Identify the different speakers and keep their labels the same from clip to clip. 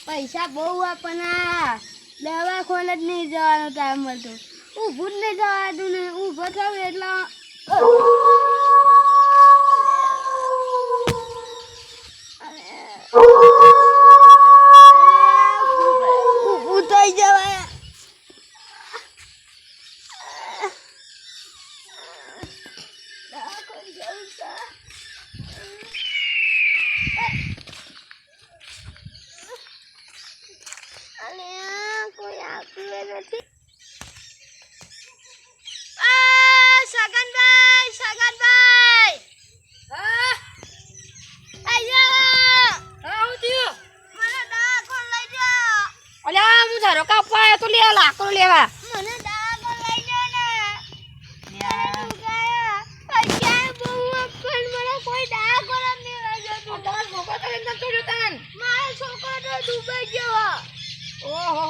Speaker 1: પૈસા બહુ આપણને દવાખાને જ નહીં જવાનો ટાઈમ મળતો ઊભું જ નહીં જવાતું ને ઊભો થાવ એટલે ઊભું થઈ જવાય કોઈ આપ્યું નથી સગનભાઈ
Speaker 2: હા
Speaker 1: આયા
Speaker 2: હું થયું
Speaker 1: મને ડાકોર લઈ જાઓ
Speaker 2: અલ્યા હું ધારો કાપવા આવ્યો તો લે લાકડો લેવા
Speaker 1: મને ડાકોર લઈ જાઓ ને પૈસા બહુ પણ મને કોઈ ડાકોર જ નહીં લઈ જતું
Speaker 2: તમારો છોકરો તો એકદમ છોડ્યો તાન
Speaker 1: મારો છોકરો તો ડૂબાઈ ગયો
Speaker 2: ઓહો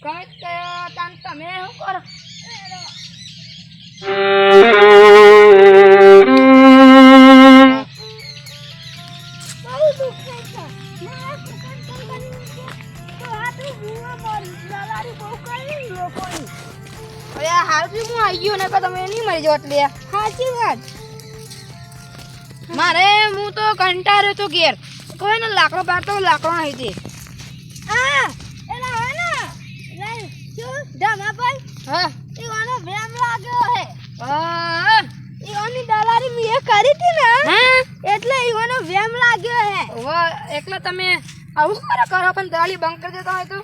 Speaker 2: ગમે તે તાન તમે શું કરો
Speaker 1: બહુ દુઃખ થાય છે મારા છોકરાને તો આ તો બુઆ મારી લલારી બહુ કરી લોકોની
Speaker 2: અલ્યા હાલથી હું આવી ગયો ને કે તમે નહીં મરી જાવ એટલે
Speaker 1: સાચી વાત
Speaker 2: મારે હું તો કંટાળ્યો તો ઘેર કોઈ ને લાકડો પાડતો લાકડો નહીં દે
Speaker 1: આ એલા હોય ને લઈ શું ધમાભાઈ
Speaker 2: હા
Speaker 1: ઈવાનો વેમ લાગ્યો હે
Speaker 2: હા
Speaker 1: ઈવાની દલારી મીએ કરી હતી ને
Speaker 2: હા
Speaker 1: એટલે ઈવાનો વેમ લાગ્યો હે
Speaker 2: વાહ એકલા તમે આવું કરો પણ દાળી બંધ કરી દેતા હોય તો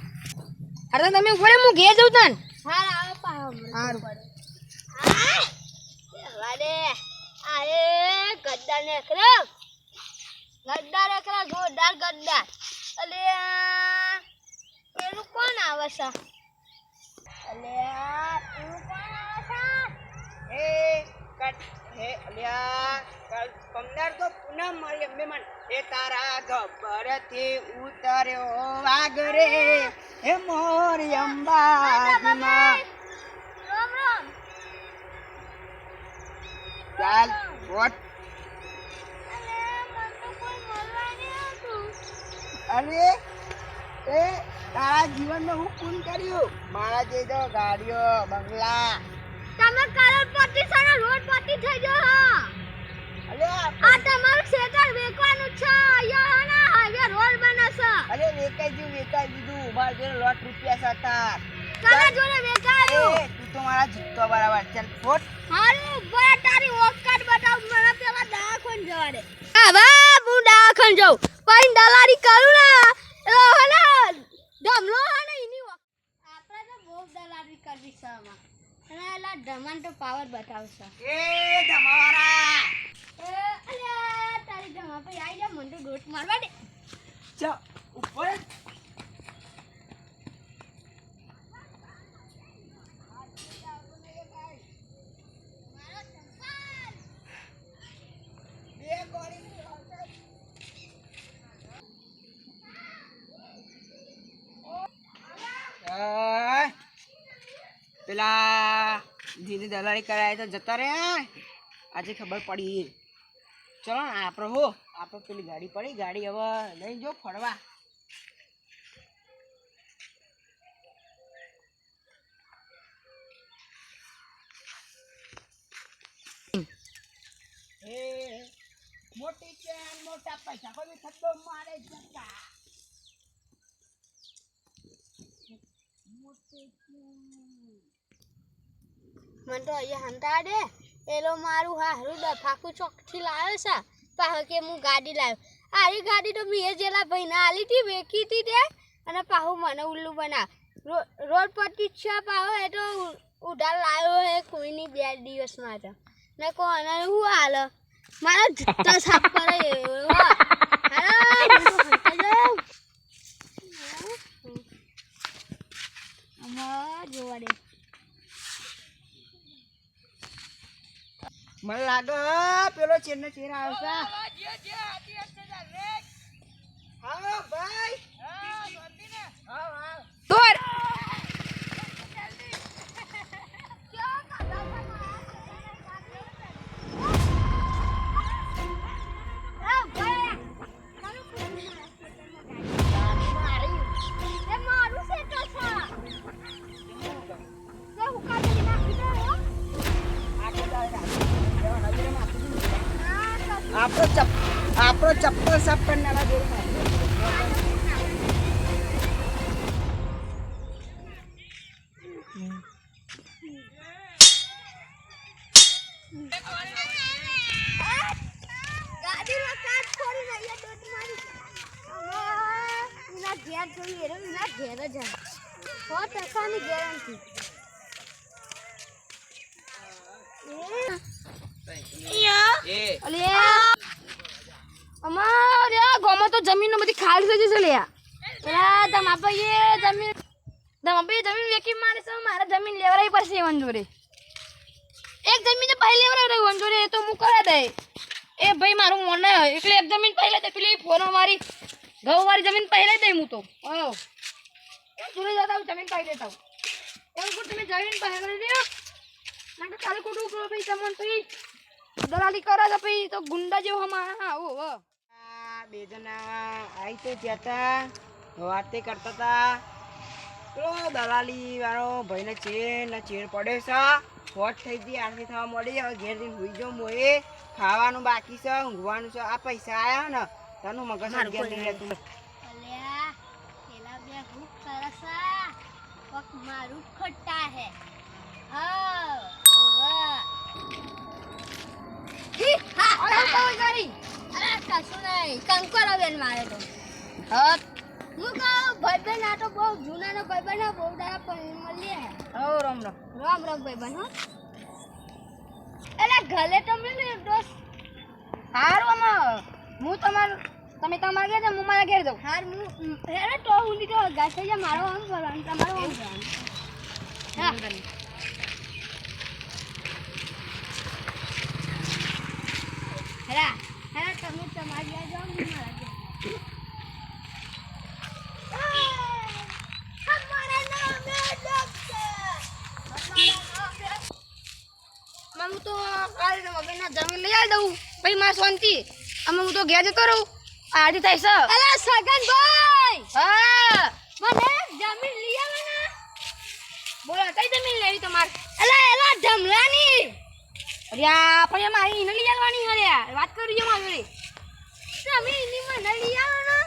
Speaker 2: અરે તમે બોલે હું ઘેર જઉં તન
Speaker 1: હાર આવો પાહો
Speaker 2: હારું.
Speaker 1: આ વાડે આ એ ગદ્દાર ને એકરો જોરદાર ગદ્દાર અલે એનું કોણ આવે છે અલે એનું કોણ આવે છે
Speaker 3: હે અલ્યા કાલ પમદાર તો પુનઃ મારી અંબે મન એ તારા ગબ્બરથી ઉતર્યો વાગરે હે મોરી અંબાજીમાં
Speaker 1: રામ રામ
Speaker 3: ચાલ વોટ
Speaker 1: અલે મન તો કોઈ મળવા નહીં આવતું
Speaker 3: અરે એ તારા જીવનમાં હું પૂન કર્યું મારા જે તો ગાડીઓ બંગલા
Speaker 1: તમે કરોડપતિ છો ને રોડપતિ થઈ જાઓ
Speaker 3: અલ્યા
Speaker 1: આ તમારું ક્ષેત્ર વેચવાનું છે અહીંયા ને હવે રોડ બનશે
Speaker 3: અરે વેચાઈ દીધું મારા જોડે લોટ રૂપિયા હતા
Speaker 1: તારા જોડે વેચાયું
Speaker 3: એ તું તો મારા જીતતો બરાબર ચાલ ફોટ
Speaker 1: હારું બરા તારી ઓકાત બતાવ મને પેલા દવાખાન જવા દે હા બા હું દવાખાન જાઉં પણ દલારી કરું ને એટલે હને ધમલો હને એની આપણે તો બહુ દલારી કરવી છે આમાં અને એલા ધમાન તો પાવર બતાવશે
Speaker 3: એ ધમાવારા
Speaker 1: અલ્યા તારી ધમા ભાઈ આવી જા મને તો ડોટ મારવા દે
Speaker 3: ચા ઉપર પેલા ધીરે દલાલી કરાય તો જતા રે આજે ખબર પડી ચલો ને આપણે પેલી ગાડી પડી ગાડી હવે લઈ જો ફરવા મોટી ચેન મોટા પૈસા કોઈ થતો મારે જતા
Speaker 1: મને તો અહીંયા હંતા દે પેલો મારું હારું ડફાકું ચોકથી લાવ્યો છે પાછો કે હું ગાડી લાવ્યો આરી ગાડી તો મેં જેલા ભાઈને આલી હતી વેચી હતી તે અને પાછું મને ઉલ્લુ બનાવ રોડ પરથી છે પાછો એ તો ઉધાર લાવ્યો હે કોઈની 2 દિવસમાં તો ને કોને હું હાલ મારા જૂતા સાફ કરે જોવા દે
Speaker 3: મને લાગે પેલો ચેનનો ચેર આવશે હા ભાઈ
Speaker 2: દોર
Speaker 3: આપણો ચપ્પલ સાફ કરનારા જોડે
Speaker 1: ગાડીમાં કાચ ફોડી રહ્યા દોટ મારી એના ઘેર જોઈ એના ઘેર જ 100%ની ગેરંટી
Speaker 2: અલે અમારે આ ગામમાં તો જમીન બધી ખાલી થઈ જશે લ્યા પેલા તમાપીએ જમીન વેકી મારે છે મારે જમીન લેવરાઈ પડશે વંજોરે એક જમીન તો પહેલી લેવરાઈ વંજોરે એ તો હું કરે દે એ ભાઈ મારું મન એટલે એક જમીન પહેલા દે પેલી ફોનો મારી ઘઉં વાળી જમીન પહેલા દે હું તો ઓ જોડે જતા જમીન પહેલા દેતા એવું કું તમે જમીન પહેલા કરી દો ના તો કાલે કોટું કરો ભાઈ તમને ભાઈ દલાલી કરે તો ભાઈ તો ગુંડા જેવો હમણાં આવો
Speaker 3: બે જણા આવી તો જતા વાતે કરતા હતા પેલો દલાલી વાળો ભાઈને ચેડ પડે છે હોટ થઈ ગઈ આરતી થવા મળી હવે ઘેર જઈને હુઈ જાઉં મોએ ખાવાનું બાકી છે ઊંઘવાનું છે આ પૈસા આયા ને તારું મગજ ઘેર નહીં રહેતું
Speaker 1: અલ્યા પેલા બે ભૂખ કરસા પક મારું ખટ્ટા હે હા ઓવા જી હા
Speaker 2: અરે કોઈ કરી
Speaker 1: અરે કશું નહીં કંકોરો બેન મારે તો
Speaker 2: હા
Speaker 1: હું કહું ભાઈબંધ આ તો બહુ જૂનાનો ભાઈબંધ હે બહુ દાડા પણ મળીએ હે
Speaker 2: ઓ રામ રામ
Speaker 1: રામ રામ ભાઈબંધ હો અરે ગલે તો મેં એક દોસ્ત
Speaker 2: હારું આમાં હું તમે તમારા ઘેર જાઓ હું મારા ઘેર જાઉં
Speaker 1: હાર હું હેરે તો ઊંડી તો ગાછે જા મારો આમ કરવાનું તમારો આમ કરવાનું હા હેરા હેરા તમે તમારા ઘેર જાઓ હું મારા ઘેર હમારા નામ હે ડોક્ટર
Speaker 2: હું તો કાલે મગજના જમીન લઈ આવી દઉં પછી મારે શાંતિ અમે હું તો ઘેર જતો રહું આડી થાય છે
Speaker 1: અલા સગનભાઈ
Speaker 2: હા
Speaker 1: મને જમીન લઈ આવવાના
Speaker 2: બોલો કઈ જમીન લેવી તમારે
Speaker 1: અલા એલા ઢમલાની
Speaker 2: અલ્યા પણ મારી એને લઈ આવવાની હર્યા વાત કરી મારી
Speaker 1: તમે એની મને લઈ આવવાના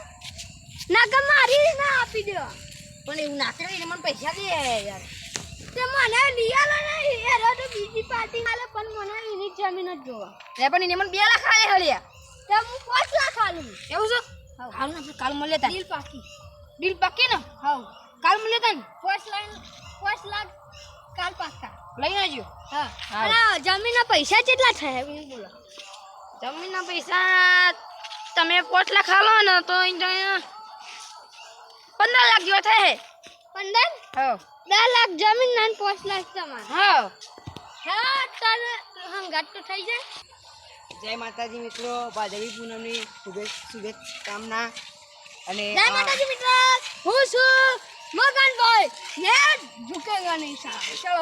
Speaker 1: ના કે મારી ના આપી દેવા
Speaker 2: પણ એવું ના કરે એને મને પૈસા દે યાર
Speaker 1: તે મને લઈ આવવાના યાર તો બીજી પાર્ટી આલે પણ મને એની જમીન જ જોવા
Speaker 2: લે પણ એને મને 2 લાખ આલે હર્યા
Speaker 1: તે હું 5 લાખ આલું
Speaker 2: એવું છે હાલ ને કાલ મળે તા ડીલ પાકી ને
Speaker 1: હાઉ
Speaker 2: કાલ મળે તા ને
Speaker 1: 5 લાખ કાલ પાકા
Speaker 2: લઈને આવજો
Speaker 1: હા અને જમીનના પૈસા કેટલા થાય એમ બોલો
Speaker 2: જમીનના પૈસા તમે 5 લાખ આલો ને તો 15 લાખ જેવા થાય
Speaker 1: 15
Speaker 2: હા
Speaker 1: 10 લાખ જમીન ના 5 લાખ તમારે
Speaker 2: હા
Speaker 1: હા તને હંગાત તો થઈ જાય
Speaker 3: જય માતાજી મિત્રો ભાદરવી પૂનમની શુભેચ્છાકામના અને
Speaker 1: જય માતાજી મિત્રો હું છું મગનભાઈ ને ઝુકેગા નહીં સાહેબ ચલો